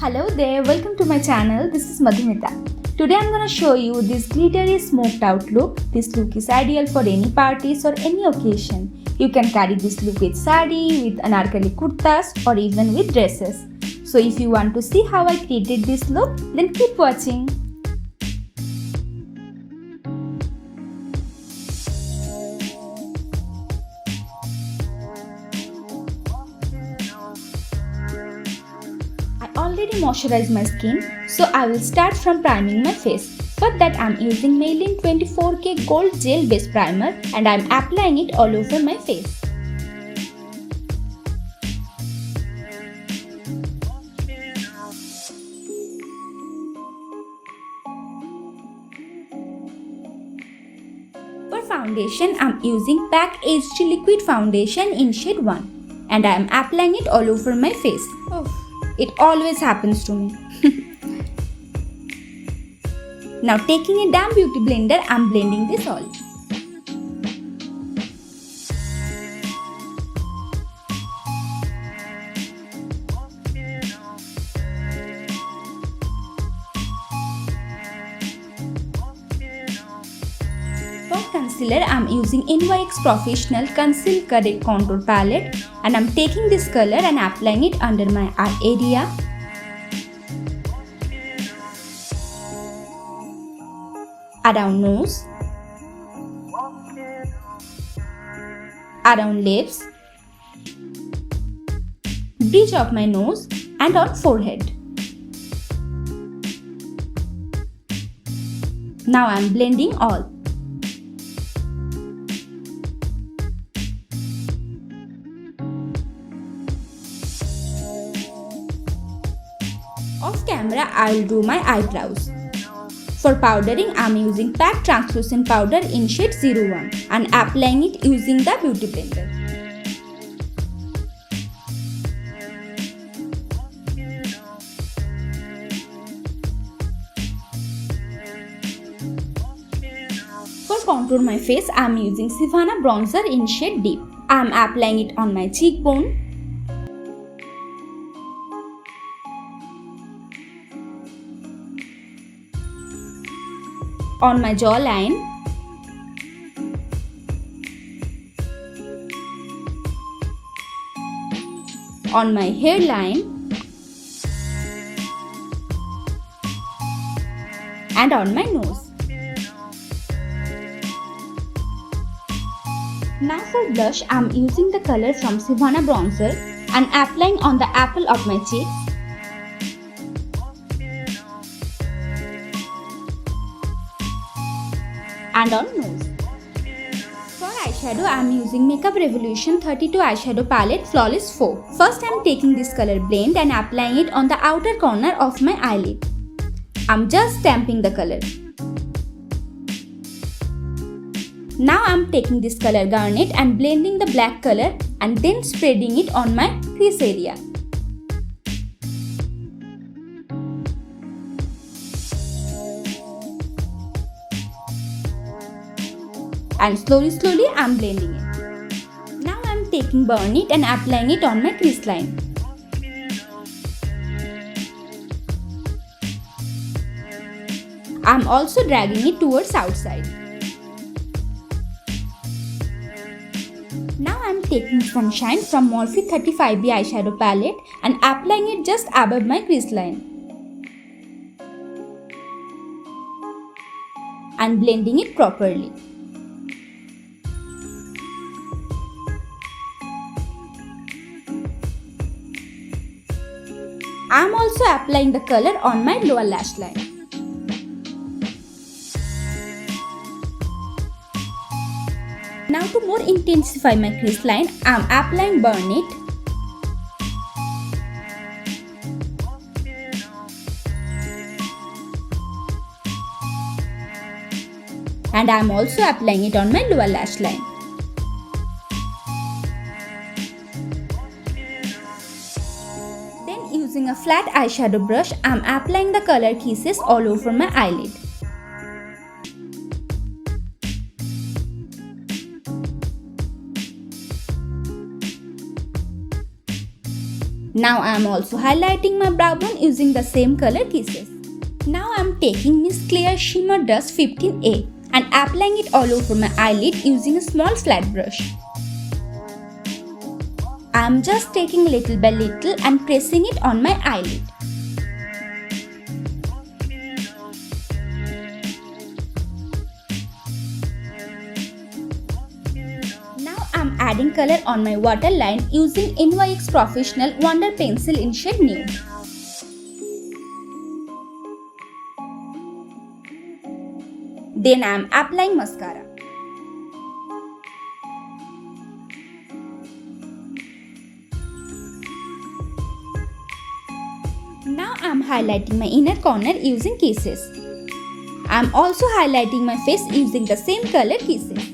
Hello there, welcome to my channel. This is Madhumita. Today I'm gonna show you this glittery smoked out look. This look is ideal for any parties or any occasion. You can carry this look with sari, with anarkali kurtas or even with dresses. So if you want to see how I created this look, then keep watching. I already moisturized my skin, so I will start from priming my face. For that I am using Maybelline 24K Gold Gel Base Primer and I am applying it all over my face. For foundation I am using PAC HD Liquid Foundation in shade 1 and I am applying it all over my face. It always happens to me. Now taking a damp beauty blender, I am blending this all. For concealer, I am using NYX Professional Conceal Correct Contour Palette and I am taking this color and applying it under my eye area, around nose, around lips, bridge of my nose and on forehead. Now I am blending all. Off camera, I will do my eyebrows. For powdering, I am using PAC Translucent Powder in shade 01 and applying it using the beauty blender. For contour my face, I am using Savannah Bronzer in shade Deep. I am applying it on my cheekbone, on my jawline, on my hairline, and on my nose. Now for blush, I am using the color from Savannah Bronzer and applying on the apple of my cheeks, and on nose. For eyeshadow, I am using Makeup Revolution 32 eyeshadow palette Flawless 4. First I am taking this color blend and applying it on the outer corner of my eyelid. I am just stamping the color. Now I am taking this color garnet and blending the black color and then spreading it on my crease area. And slowly I am blending it. Now I am taking Burn It and applying it on my crease line. I am also dragging it towards outside. Now I am taking Sunshine from Morphe 35B eyeshadow palette and applying it just above my crease line. And blending it properly. I am also applying the color on my lower lash line. Now to more intensify my crease line, I am applying Burn It. And I am also applying it on my lower lash line. Using a flat eyeshadow brush, I am applying the color kisses all over my eyelid. Now I am also highlighting my brow bone using the same color Kisses. Now I am taking Miss Clear Shimmer Dust 15A and applying it all over my eyelid using a small flat brush. I am just taking little by little and pressing it on my eyelid. Now I am adding color on my waterline using NYX Professional Wonder Pencil in shade Nude. Then I am applying mascara. Now I am highlighting my inner corner using Kisses. I am also highlighting my face using the same color Kisses.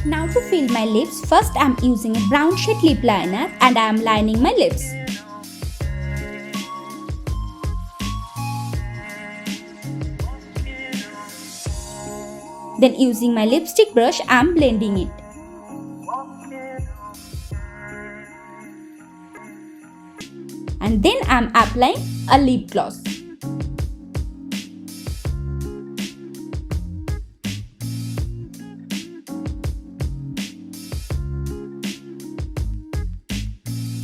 Now to fill my lips, first I am using a brown shade lip liner and I am lining my lips. Then using my lipstick brush, I am blending it. And then I am applying a lip gloss.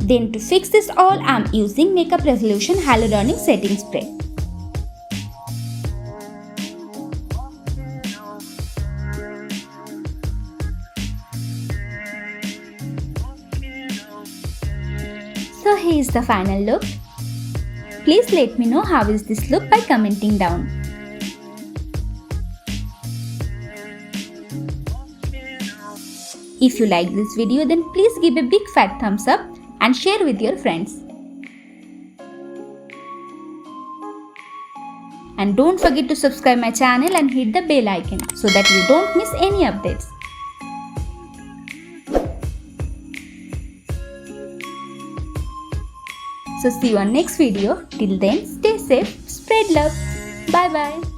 Then to fix this all, I am using Makeup Revolution Hyaluronic Setting Spray. So here is the final look. Please let me know how is this look by commenting down. If you like this video, then please give a big fat thumbs up and share with your friends. And don't forget to subscribe my channel and hit the bell icon so that you don't miss any updates. So see you on next video. Till then, stay safe, spread love. Bye bye.